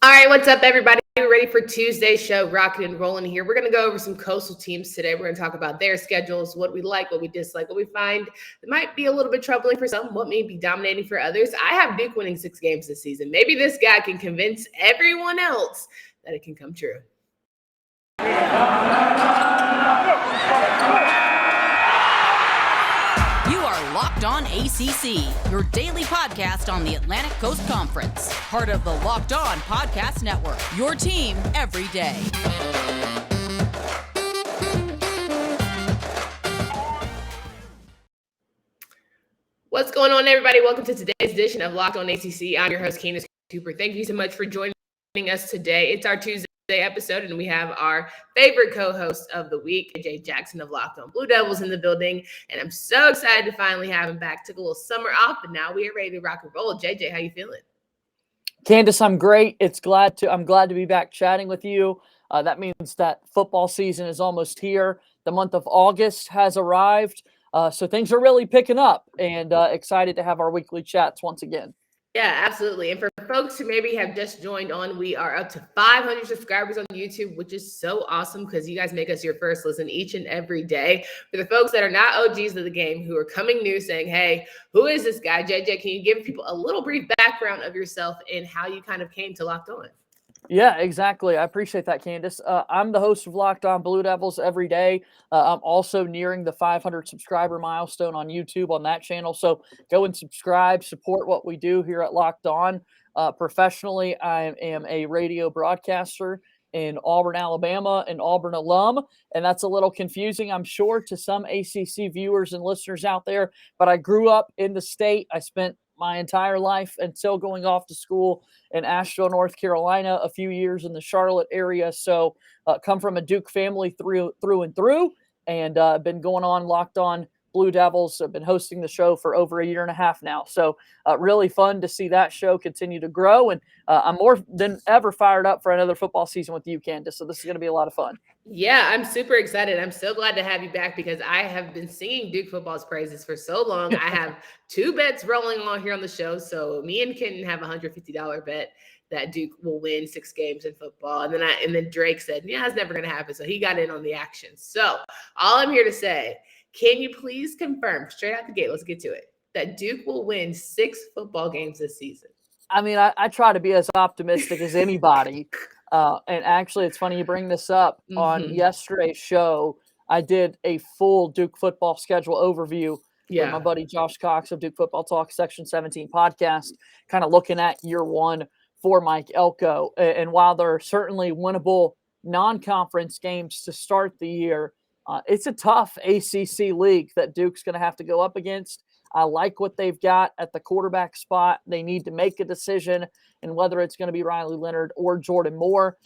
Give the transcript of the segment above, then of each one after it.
All right, what's up, everybody? We're ready for Tuesday's show, rocking and rolling here. We're going to go over some coastal teams today. We're going to talk about their schedules, what we like, what we dislike, what we find that might be a little bit troubling for some, what may be dominating for others. I have Duke winning 6 games this season. Maybe this guy can convince everyone else that it can come true. Locked On ACC, your daily podcast on the Atlantic Coast Conference. Part of the Locked On Podcast Network, your team every day. What's going on, everybody? Welcome to today's edition of Locked On ACC. I'm your host, Candace Cooper. Thank you so much for joining us today. It's our Tuesday episode, and we have our favorite co-host of the week, JJ Jackson of Locked On Blue Devils, in the building, and I'm so excited to finally have him back. Took a little summer off, but now we are ready to rock and roll. JJ, how you feeling? Candace, I'm great. I'm glad to be back chatting with you. That means that football season is almost here. The month of August has arrived, so things are really picking up, and excited to have our weekly chats once again. Yeah, absolutely. And for folks who maybe have just joined on, we are up to 500 subscribers on YouTube, which is so awesome because you guys make us your first listen each and every day. For the folks that are not OGs of the game, who are coming new saying, hey, who is this guy? JJ, can you give people a little brief background of yourself and how you kind of came to Locked On? Yeah, exactly. I appreciate that, Candace. I'm the host of Locked On Blue Devils every day. I'm also nearing the 500 subscriber milestone on YouTube on that channel. So go and subscribe, support what we do here at Locked On. Professionally, I am a radio broadcaster in Auburn, Alabama, an Auburn alum. And that's a little confusing, I'm sure, to some ACC viewers and listeners out there. But I grew up in the state. I spent my entire life until going off to school in Asheville, North Carolina, a few years in the Charlotte area. So come from a Duke family through and through, and been going on Locked On Blue Devils. I've been hosting the show for over a year and a half now. So really fun to see that show continue to grow. And I'm more than ever fired up for another football season with you, Candace. So this is going to be a lot of fun. Yeah, I'm super excited. I'm so glad to have you back because I have been singing Duke football's praises for so long. I have 2 bets rolling on here on the show. So me and Kenton have a $150 bet that Duke will win 6 games in football. And then Drake said, yeah, it's never going to happen. So he got in on the action. So all I'm here to say, can you please confirm straight out the gate, let's get to it, that Duke will win 6 football games this season? I mean, I try to be as optimistic as anybody. And actually, it's funny you bring this up. On yesterday's show, I did a full Duke football schedule overview with my buddy Josh Cox of Duke Football Talk Section 17 podcast, kind of looking at year 1 for Mike Elko. And while there are certainly winnable non-conference games to start the year, it's a tough ACC league that Duke's going to have to go up against. I like what they've got at the quarterback spot. They need to make a decision, and whether it's going to be Riley Leonard or Jordan Moore.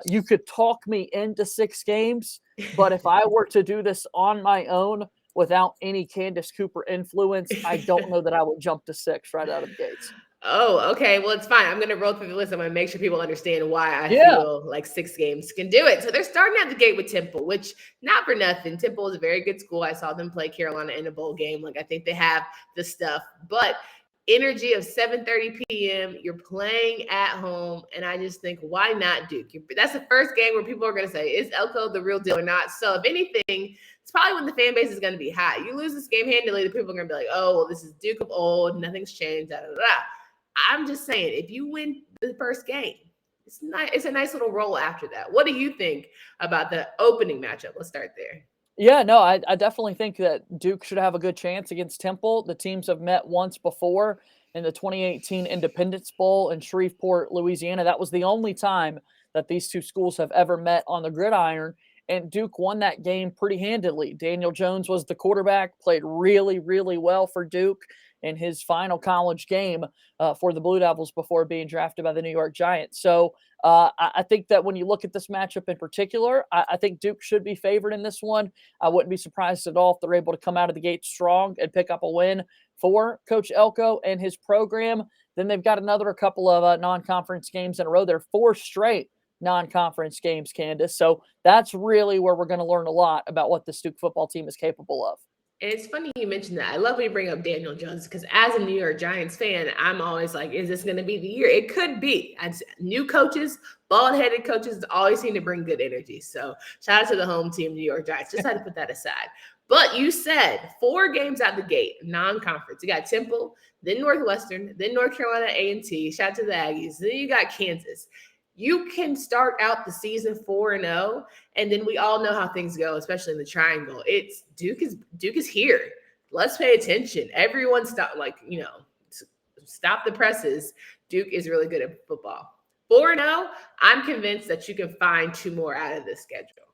You could talk me into 6 games, but if I were to do this on my own without any Candace Cooper influence, I don't know that I would jump to 6 right out of the gates. Oh, okay. Well, it's fine. I'm going to roll through the list. I'm going to make sure people understand why I feel like 6 games can do it. So they're starting at the gate with Temple, which not for nothing. Temple is a very good school. I saw them play Carolina in a bowl game. Like, I think they have the stuff, but energy of 7:30 p.m. You're playing at home. And I just think, why not Duke? That's the first game where people are going to say, is Elko the real deal or not? So if anything, it's probably when the fan base is going to be high. You lose this game handily, the people are going to be like, oh, well, this is Duke of old. Nothing's changed. Da, da, da. I'm just saying, if you win the first game, it's a nice little roll after that. What do you think about the opening matchup? Let's start there. Yeah, no, I definitely think that Duke should have a good chance against Temple. The teams have met once before in the 2018 Independence Bowl in Shreveport, Louisiana. That was the only time that these 2 schools have ever met on the gridiron, and Duke won that game pretty handily. Daniel Jones was the quarterback, played really, really well for Duke in his final college game for the Blue Devils before being drafted by the New York Giants. So I think that when you look at this matchup in particular, I think Duke should be favored in this one. I wouldn't be surprised at all if they're able to come out of the gate strong and pick up a win for Coach Elko and his program. Then they've got a couple of non-conference games in a row. They're 4 straight non-conference games, Candace. So that's really where we're going to learn a lot about what this Duke football team is capable of. And it's funny you mentioned that. I love when you bring up Daniel Jones because as a New York Giants fan, I'm always like, is this going to be the year? It could be. New coaches, bald-headed coaches always seem to bring good energy. So shout out to the home team, New York Giants. Just had to put that aside. But you said 4 games out the gate, non-conference. You got Temple, then Northwestern, then North Carolina A&T. Shout out to the Aggies. Then you got Kansas. You can start out the season 4-0, and then we all know how things go, especially in the triangle. It's Duke is here. Let's pay attention. Everyone stop the presses. Duke is really good at football. 4-0, I'm convinced that you can find 2 more out of this schedule.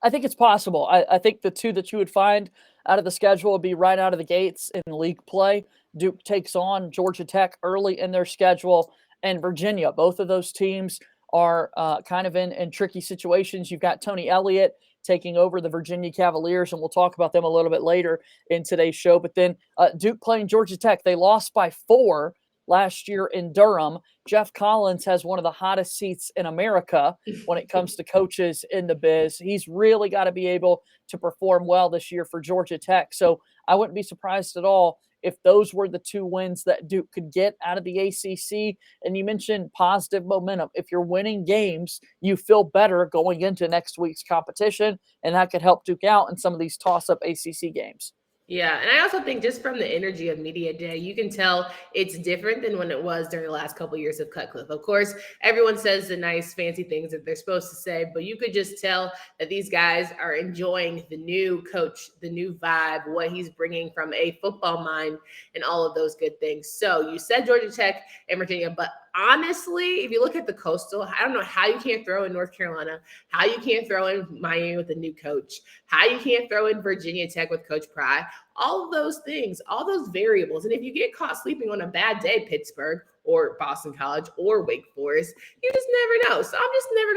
I think it's possible. I think the 2 that you would find out of the schedule would be right out of the gates in league play. Duke takes on Georgia Tech early in their schedule, and Virginia. Both of those teams are kind of in tricky situations. You've got Tony Elliott taking over the Virginia Cavaliers, and we'll talk about them a little bit later in today's show. But then Duke playing Georgia Tech. They lost by 4 last year in Durham. Jeff Collins has one of the hottest seats in America when it comes to coaches in the biz. He's really got to be able to perform well this year for Georgia Tech. So I wouldn't be surprised at all if those were the 2 wins that Duke could get out of the ACC. And you mentioned positive momentum. If you're winning games, you feel better going into next week's competition, and that could help Duke out in some of these toss-up ACC games. Yeah, and I also think just from the energy of Media Day, you can tell it's different than when it was during the last couple of years of Cutcliffe. Of course, everyone says the nice, fancy things that they're supposed to say, but you could just tell that these guys are enjoying the new coach, the new vibe, what he's bringing from a football mind, and all of those good things. So you said Georgia Tech and Virginia, but honestly, if you look at the Coastal, I don't know how you can't throw in North Carolina, how you can't throw in Miami with a new coach, how you can't throw in Virginia Tech with Coach Pry. All of those things, all those variables. And if you get caught sleeping on a bad day, Pittsburgh or Boston College or Wake Forest, you just never know. So I'm never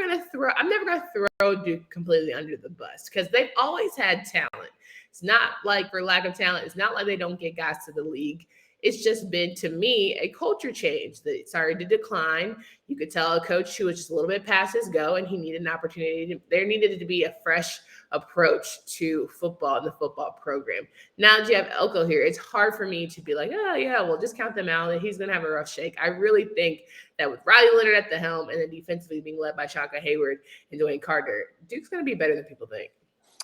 going to throw Duke completely under the bus because they've always had talent. It's not like for lack of talent. It's not like they don't get guys to the league. It's just been, to me, a culture change that started to decline. You could tell a coach who was just a little bit past his go, and he needed an opportunity. There needed to be a fresh approach to football and the football program. Now that you have Elko here, it's hard for me to be like, oh, yeah, well, just count them out. He's going to have a rough shake. I really think that with Riley Leonard at the helm and then defensively being led by Shaka Hayward and Dwayne Carter, Duke's going to be better than people think.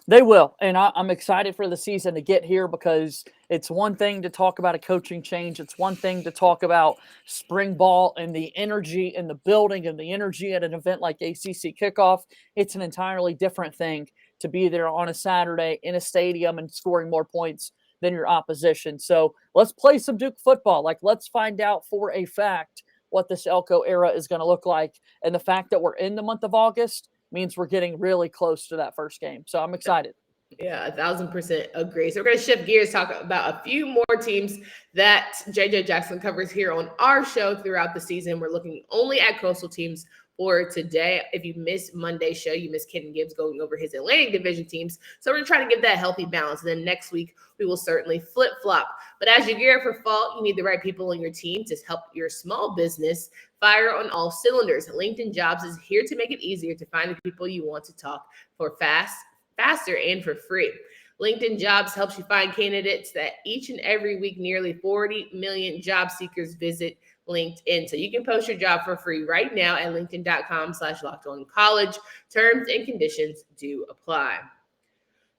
They will, and I'm excited for the season to get here because it's one thing to talk about a coaching change. It's one thing to talk about spring ball and the energy in the building and the energy at an event like ACC Kickoff. It's an entirely different thing to be there on a Saturday in a stadium and scoring more points than your opposition. So let's play some Duke football. Let's find out for a fact what this Elko era is going to look like. And the fact that we're in the month of August means we're getting really close to that first game. So I'm excited. Yeah, 1,000% agree. So we're going to shift gears, talk about a few more teams that JJ Jackson covers here on our show throughout the season. We're looking only at coastal teams for today. If you missed Monday's show, you missed Kenton Gibbs going over his Atlantic Division teams. So we're trying to give that healthy balance. And then next week, we will certainly flip-flop. But as you gear up for fall, you need the right people on your team to help your small business fire on all cylinders. LinkedIn Jobs is here to make it easier to find the people you want to talk for faster and for free. LinkedIn Jobs helps you find candidates that each and every week, nearly 40 million job seekers visit LinkedIn. So you can post your job for free right now at linkedin.com/lockedoncollege. Terms and conditions do apply.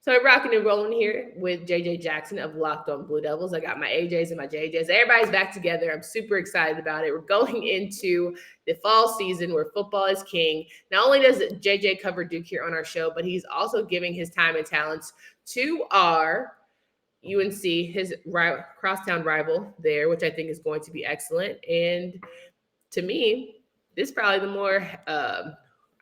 So I'm rocking and rolling here with JJ Jackson of Locked On Blue Devils. I got my AJs and my JJs. Everybody's back together. I'm super excited about it. We're going into the fall season where football is king. Not only does JJ cover Duke here on our show, but he's also giving his time and talents to our UNC, his crosstown rival there, which I think is going to be excellent. And to me, this is probably the more, I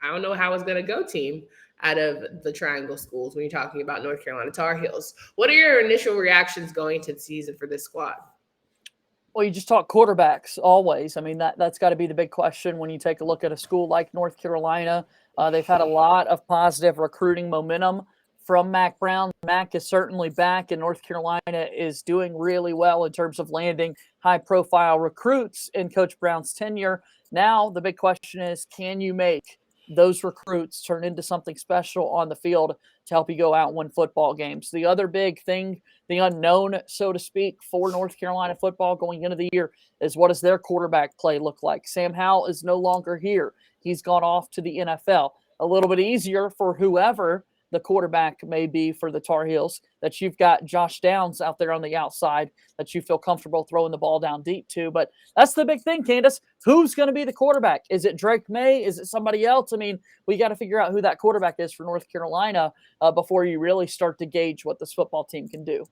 don't know how it's going to go team out of the Triangle schools when you're talking about North Carolina Tar Heels. What are your initial reactions going into the season for this squad? Well, you just talk quarterbacks always. I mean, that's got to be the big question when you take a look at a school like North Carolina. They've had a lot of positive recruiting momentum from Mack Brown. Mack is certainly back, and North Carolina is doing really well in terms of landing high-profile recruits in Coach Brown's tenure. Now, the big question is, can you make those recruits turn into something special on the field to help you go out and win football games. The other big thing, the unknown, so to speak, for North Carolina football going into the year is what does their quarterback play look like? Sam Howell is no longer here. He's gone off to the NFL. A little bit easier for whoever the quarterback may be for the Tar Heels, that you've got Josh Downs out there on the outside that you feel comfortable throwing the ball down deep to. But that's the big thing, Candace. Who's going to be the quarterback? Is it Drake May? Is it somebody else? I mean, we got to figure out who that quarterback is for North Carolina before you really start to gauge what this football team can do.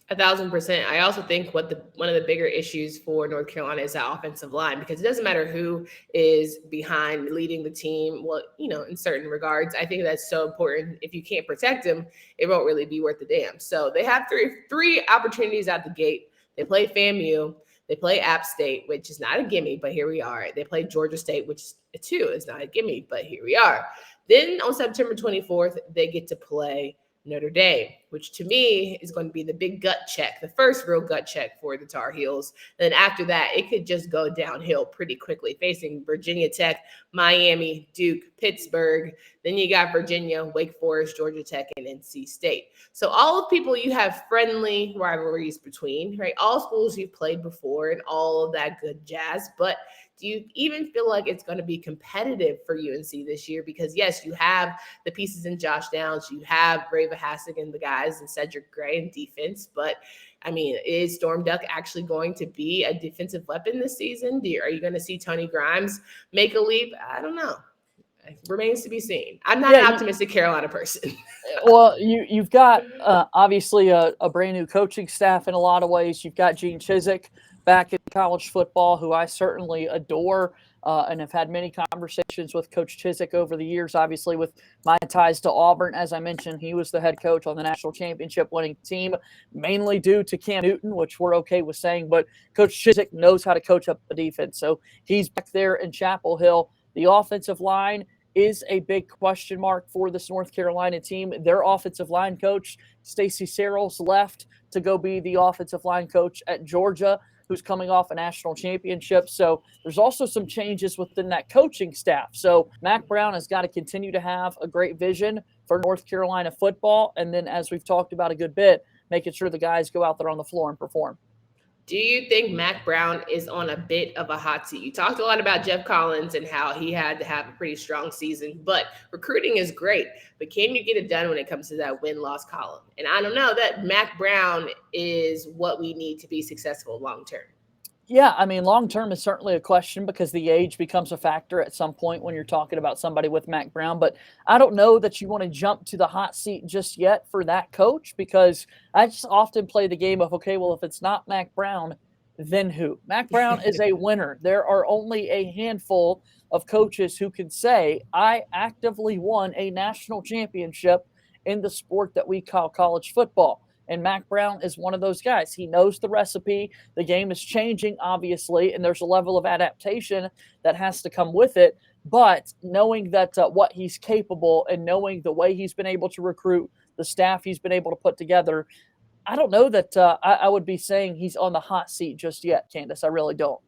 1,000%. I also think one of the bigger issues for North Carolina is that offensive line, because it doesn't matter who is behind leading the team. Well, in certain regards, I think that's so important. If you can't protect them, it won't really be worth the damn. So they have three opportunities out the gate. They play FAMU. They play App State, which is not a gimme, but here we are. They play Georgia State, which too is not a gimme, but here we are. Then on September 24th, they get to play Notre Dame, which to me is going to be the big gut check, the first real gut check for the Tar Heels. Then after that, it could just go downhill pretty quickly, facing Virginia Tech, Miami, Duke, Pittsburgh. Then you got Virginia, Wake Forest, Georgia Tech, and NC State. So all of people you have friendly rivalries between, right? All schools you've played before and all of that good jazz. But do you even feel like it's going to be competitive for UNC this year? Because, yes, you have the pieces in Josh Downs. You have Rava Hassig and the guys and Cedric Gray in defense. But, I mean, is Storm Duck actually going to be a defensive weapon this season? Are you going to see Tony Grimes make a leap? I don't know. It remains to be seen. I'm not an optimistic Carolina person. Well, you've got obviously a brand new coaching staff in a lot of ways. You've got Gene Chizik back in college football, who I certainly adore and have had many conversations with Coach Chizik over the years, obviously with my ties to Auburn. As I mentioned, he was the head coach on the national championship winning team, mainly due to Cam Newton, which we're okay with saying, but Coach Chizik knows how to coach up the defense. So he's back there in Chapel Hill. The offensive line is a big question mark for this North Carolina team. Their offensive line coach, Stacey Searles, left to go be the offensive line coach at Georgia, who's coming off a national championship. So there's also some changes within that coaching staff. So Mack Brown has got to continue to have a great vision for North Carolina football. And then, as we've talked about a good bit, making sure the guys go out there on the floor and perform. Do you think Mack Brown is on a bit of a hot seat? You talked a lot about Jeff Collins and how he had to have a pretty strong season, but recruiting is great. But can you get it done when it comes to that win-loss column? And I don't know that Mack Brown is what we need to be successful long-term. Yeah, I mean, long-term is certainly a question because the age becomes a factor at some point when you're talking about somebody with Mack Brown. But I don't know that you want to jump to the hot seat just yet for that coach, because I just often play the game of, okay, well, if it's not Mack Brown, then who? Mack Brown is a winner. There are only a handful of coaches who can say, I actively won a national championship in the sport that we call college football. And Mack Brown is one of those guys. He knows the recipe. The game is changing, obviously, and there's a level of adaptation that has to come with it. But knowing that what he's capable and knowing the way he's been able to recruit, the staff he's been able to put together, I don't know that I would be saying he's on the hot seat just yet, Candace. I really don't.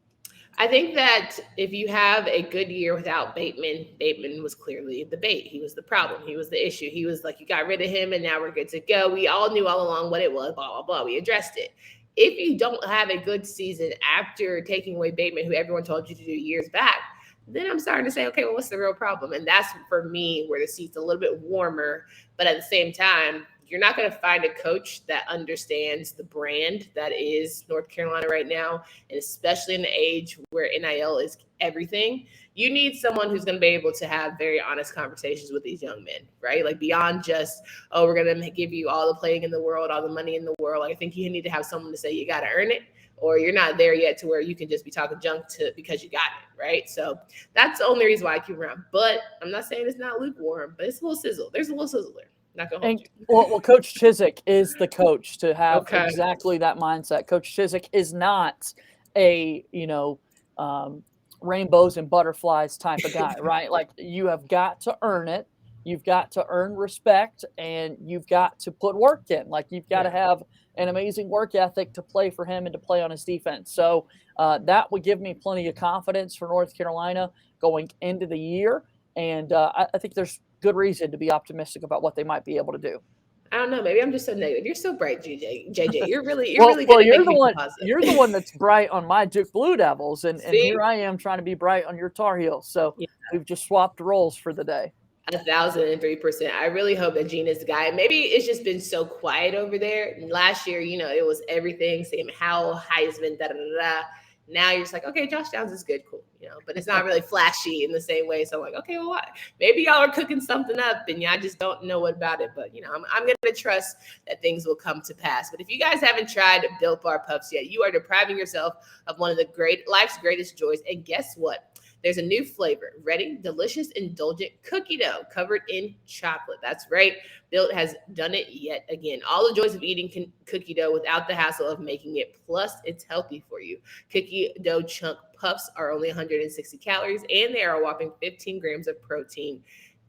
I think that if you have a good year without Bateman was clearly the bait. He was the problem. He was the issue. He was like, you got rid of him and now we're good to go. We all knew all along what it was, blah, blah, blah. We addressed it. If you don't have a good season after taking away Bateman, who everyone told you to do years back, then I'm starting to say, okay, well, what's the real problem? And that's, for me, where the seat's a little bit warmer. But at the same time, you're not going to find a coach that understands the brand that is North Carolina right now, and especially in the age where NIL is everything. You need someone who's going to be able to have very honest conversations with these young men, right? Like beyond just, oh, we're going to give you all the playing in the world, all the money in the world. Like, I think you need to have someone to say you got to earn it, or you're not there yet to where you can just be talking junk to because you got it, right? So that's the only reason why I keep around. But I'm not saying it's not lukewarm, but it's a little sizzle. There's a little sizzle there. Not gonna hold you. Well, Coach Chizik is the coach to have exactly that mindset. Coach Chizik is not a, rainbows and butterflies type of guy, right? Like, you have got to earn it. You've got to earn respect, and you've got to put work in. Like, you've got to have an amazing work ethic to play for him and to play on his defense. So that would give me plenty of confidence for North Carolina going into the year. And I think there's good reason to be optimistic about what they might be able to do. I don't know. Maybe I'm just so negative. You're so bright, JJ. You're really Well, good at you're making the me one. positive. You're the one that's bright on my Duke Blue Devils, and See? here I am trying to be bright on your Tar Heels. So Yeah. we've just swapped roles for the day. 1,003%. I really hope that Gina's the guy. Maybe it's just been so quiet over there. Last year, it was everything. Sam Howell, Heisman, da da da da. Now you're just like, okay, Josh Downs is good, cool, but it's not really flashy in the same way. So I'm like, okay, well, what? Maybe y'all are cooking something up, and y'all just don't know what about it. But I'm gonna trust that things will come to pass. But if you guys haven't tried Built Bar Puffs yet, you are depriving yourself of one of the life's greatest joys. And guess what? There's a new flavor. Ready? Delicious, indulgent cookie dough covered in chocolate. That's right. Built has done it yet again. All the joys of eating cookie dough without the hassle of making it. Plus, it's healthy for you. Cookie dough chunk puffs are only 160 calories, and they are a whopping 15 grams of protein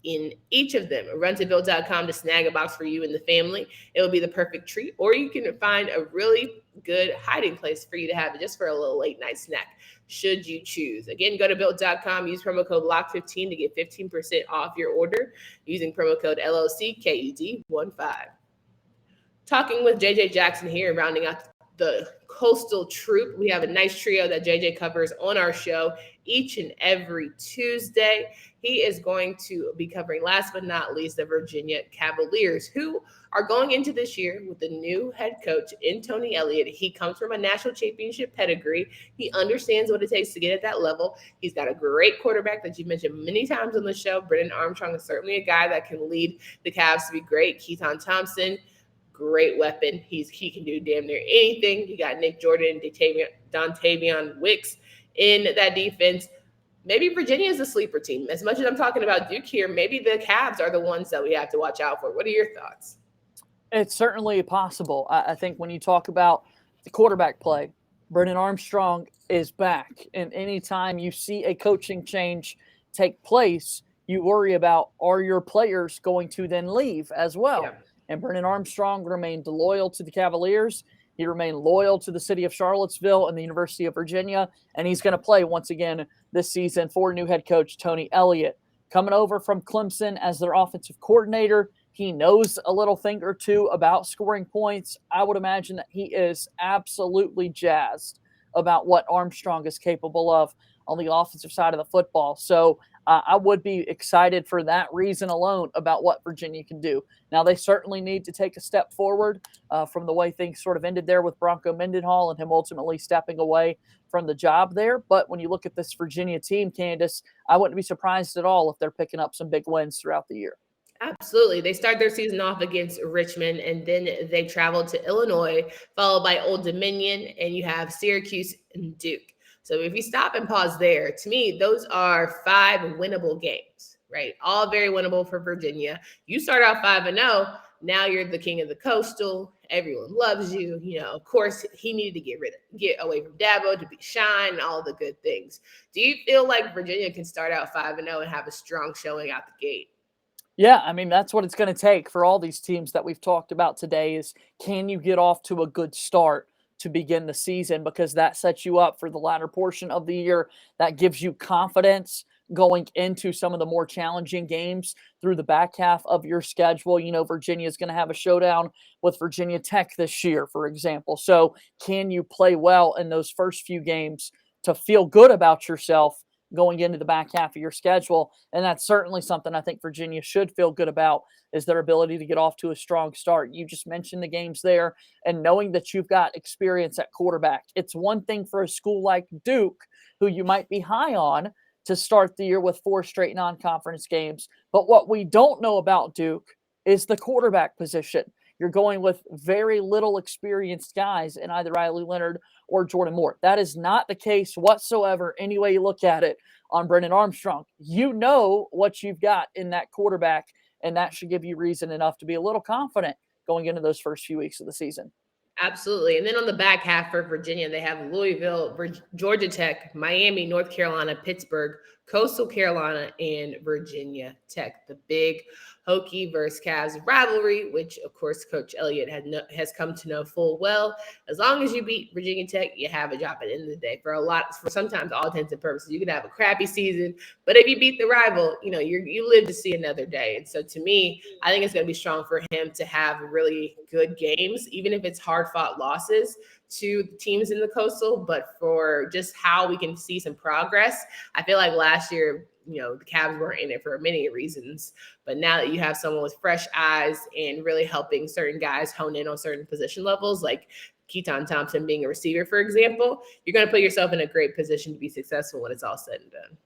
in each of them. Run to Built.com to snag a box for you and the family. It will be the perfect treat, or you can find a really good hiding place for you to have it just for a little late night snack, should you choose. Again, go to Built.com, use promo code LOCK15 to get 15% off your order using promo code LOCKED15. Talking with JJ Jackson here, rounding out the Coastal Troop. We have a nice trio that JJ covers on our show each and every Tuesday. He is going to be covering, last but not least, the Virginia Cavaliers, who are going into this year with a new head coach in Tony Elliott. He comes from a national championship pedigree. He understands what it takes to get at that level. He's got a great quarterback that you mentioned many times on the show. Brennan Armstrong is certainly a guy that can lead the Cavs to be great. Keaton Thompson, great weapon. He can do damn near anything. You got Nick Jordan, Dontavion Wicks in that defense. Maybe Virginia is a sleeper team. As much as I'm talking about Duke here, maybe the Cavs are the ones that we have to watch out for. What are your thoughts? It's certainly possible. I think when you talk about the quarterback play, Brennan Armstrong is back. And anytime you see a coaching change take place, you worry about, are your players going to then leave as well? Yeah. And Brennan Armstrong remained loyal to the Cavaliers. He remained loyal to the city of Charlottesville and the University of Virginia. And he's going to play once again this season for new head coach Tony Elliott. Coming over from Clemson as their offensive coordinator, he knows a little thing or two about scoring points. I would imagine that he is absolutely jazzed about what Armstrong is capable of on the offensive side of the football. So I would be excited for that reason alone about what Virginia can do. Now, they certainly need to take a step forward from the way things sort of ended there with Bronco Mendenhall and him ultimately stepping away from the job there. But when you look at this Virginia team, Candace, I wouldn't be surprised at all if they're picking up some big wins throughout the year. Absolutely. They start their season off against Richmond, and then they travel to Illinois, followed by Old Dominion, and you have Syracuse and Duke. So if you stop and pause there, to me, those are 5 winnable games, right? All very winnable for Virginia. You start out 5-0. Now you're the king of the Coastal. Everyone loves you. Of course, he needed to get away from Dabo to be Shine, all the good things. Do you feel like Virginia can start out 5-0 and have a strong showing out the gate? Yeah, I mean, that's what it's going to take for all these teams that we've talked about today is, can you get off to a good start to begin the season? Because that sets you up for the latter portion of the year. That gives you confidence going into some of the more challenging games through the back half of your schedule. Virginia is going to have a showdown with Virginia Tech this year, for example. So can you play well in those first few games to feel good about yourself going into the back half of your schedule? And that's certainly something I think Virginia should feel good about, is their ability to get off to a strong start. You just mentioned the games there, and knowing that you've got experience at quarterback. It's one thing for a school like Duke, who you might be high on, to start the year with 4 straight non-conference games. But what we don't know about Duke is the quarterback position. You're going with very little experienced guys in either Riley Leonard or Jordan Moore. That is not the case whatsoever, any way you look at it, on Brennan Armstrong. You know what you've got in that quarterback, and that should give you reason enough to be a little confident going into those first few weeks of the season. Absolutely. And then on the back half for Virginia, they have Louisville, Georgia Tech, Miami, North Carolina, Pittsburgh, Coastal Carolina and Virginia Tech, the big Hokie versus Cavs rivalry, which of course Coach Elliott has come to know full well. As long as you beat Virginia Tech, you have a job at the end of the day. For sometimes all intents and purposes, you could have a crappy season, but if you beat the rival, you live to see another day. And so to me, I think it's going to be strong for him to have really good games, even if it's hard-fought losses to teams in the Coastal, but for just how we can see some progress. I feel like last year, the Cavs weren't in it for many reasons, but now that you have someone with fresh eyes and really helping certain guys hone in on certain position levels, like Keaton Thompson being a receiver, for example, you're going to put yourself in a great position to be successful when it's all said and done.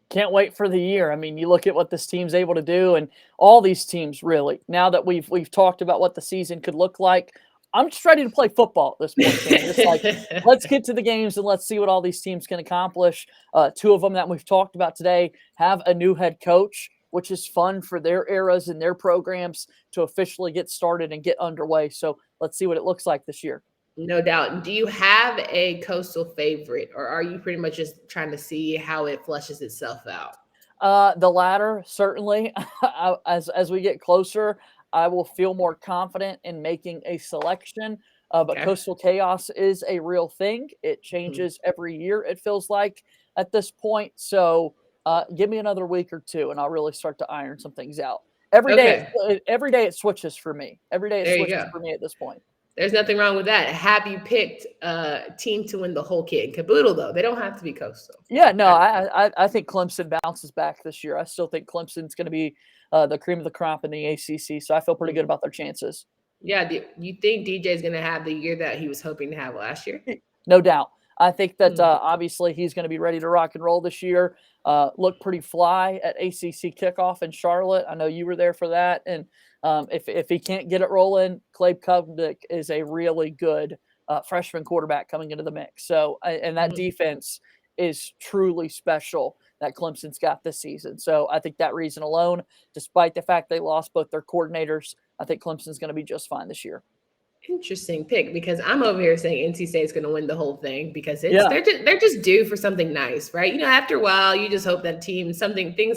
Can't wait for the year. I mean, you look at what this team's able to do, and all these teams really, now that we've talked about what the season could look like, I'm just ready to play football at this point. Just like, let's get to the games and let's see what all these teams can accomplish. Two of them that we've talked about today have a new head coach, which is fun for their eras and their programs to officially get started and get underway. So let's see what it looks like this year. No doubt. Do you have a Coastal favorite, or are you pretty much just trying to see how it fleshes itself out? The latter, certainly. As we get closer, I will feel more confident in making a selection. But Okay. Coastal Chaos is a real thing. It changes every year, it feels like, at this point. So give me another week or two, and I'll really start to iron some things out. Every day it switches for me. Every day it switches for me at this point. There's nothing wrong with that. Have you picked a team to win the whole kit and caboodle, though? They don't have to be Coastal. Yeah, no, I think Clemson bounces back this year. I still think Clemson's going to be the cream of the crop in the ACC, so I feel pretty good about their chances. Yeah, do you think DJ's going to have the year that he was hoping to have last year? No doubt. I think that obviously he's going to be ready to rock and roll this year. Looked pretty fly at ACC kickoff in Charlotte. I know you were there for that. And if he can't get it rolling, Clay Kovnick is a really good freshman quarterback coming into the mix. So, and that defense is truly special that Clemson's got this season. So I think that reason alone, despite the fact they lost both their coordinators, I think Clemson's going to be just fine this year. Interesting pick, because I'm over here saying NC State's going to win the whole thing because they're just due for something nice, right? After a while, you just hope that things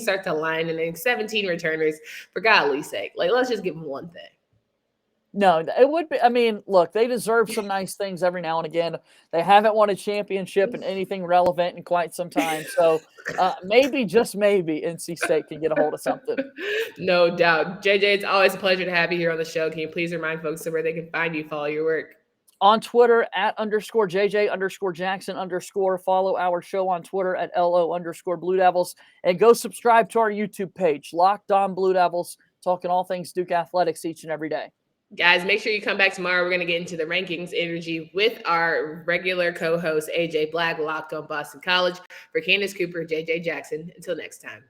start to align, and then 17 returners, for God's sake, like, let's just give them one thing. No, it would be. I mean, look, they deserve some nice things every now and again. They haven't won a championship in anything relevant in quite some time. So maybe, just maybe, NC State can get a hold of something. No doubt. JJ, it's always a pleasure to have you here on the show. Can you please remind folks of where they can find you, follow your work? On Twitter @_JJ_Jackson_. Follow our show on Twitter @LO_Blue Devils. And go subscribe to our YouTube page, Locked On Blue Devils, talking all things Duke athletics each and every day. Guys, make sure you come back tomorrow. We're going to get into the rankings energy with our regular co-host, AJ Black, Locked On Boston College. For Candace Cooper, JJ Jackson. Until next time.